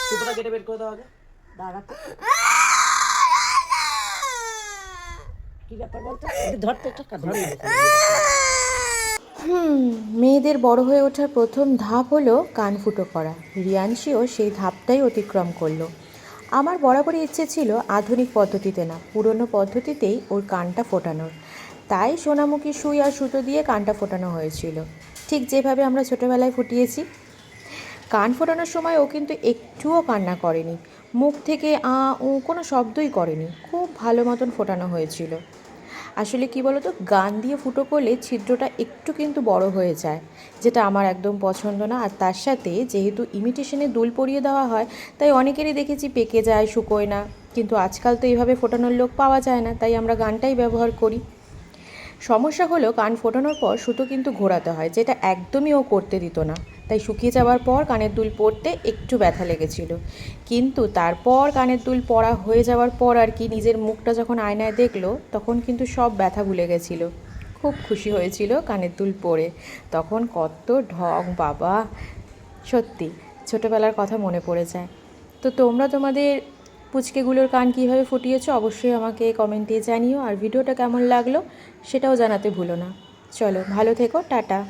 সুতোটা কেটে বের করে দাও আগে। দাঁড়া, কি ব্যাপার বলতো? ধরতে একটা ধর না। মেয়েদের বড় হয়ে ওঠার প্রথম ধাপ হলো কান ফুটো করা। রিয়াংশীও সেই ধাপটাই অতিক্রম করলো। আমার বরাবরই ইচ্ছে ছিল আধুনিক পদ্ধতিতে না, পুরনো পদ্ধতিতেই ওর কানটা ফোটানোর। তাই সোনামুখী সুই আর সুতো দিয়ে কানটা ফোটানো হয়েছিল, ঠিক যেভাবে আমরা ছোটোবেলায় ফুটিয়েছি। কান ফোটানোর সময় ও কিন্তু একটুও কান্না করেনি, মুখ থেকে আ উ কোনো শব্দই করেনি। খুব ভালো মতন ফোটানো হয়েছিল। আসলে কি বলো তো, গান দিয়ে ফুটো করলে ছিদ্রটা একটু কিন্তু বড় হয়ে যায়, যেটা আমার একদম পছন্দ না। আর তার সাথে যেহেতু ইমিটেশনে দুল পরিয়ে দেওয়া হয়, তাই অনেকেরই দেখেছি পেকে যায়, শুকোয় না। কিন্তু আজকাল তো এইভাবে ফোটানোর লোক পাওয়া যায় না, তাই আমরা গানটাই ব্যবহার করি। সমস্যা হলো কান ফোটানোর পর সুতো কিন্তু ঘোরাতে হয়, যেটা একদমই ও করতে দিত না। তাই শুকিয়ে যাওয়ার পর কানের দুল পরতে একটু ব্যথা লেগেছিল। কিন্তু তারপর কানের দুল পরা হয়ে যাওয়ার পর আর কি, নিজের মুখটা যখন আয়নায় দেখলো, তখন কিন্তু সব ব্যথা ভুলে গেছিল। খুব খুশি হয়েছিল কানের দুল পরে। তখন কত ঢং বাবা! সত্যি ছোটোবেলার কথা মনে পড়ে যায়। তো তোমরা তোমাদের পুচকেগুলোর কান কীভাবে ফুটিয়েছো অবশ্যই আমাকে কমেন্টে জানিও। আর ভিডিওটা কেমন লাগলো সেটাও জানাতে ভুলো না। চলো, ভালো থেকো, টাটা।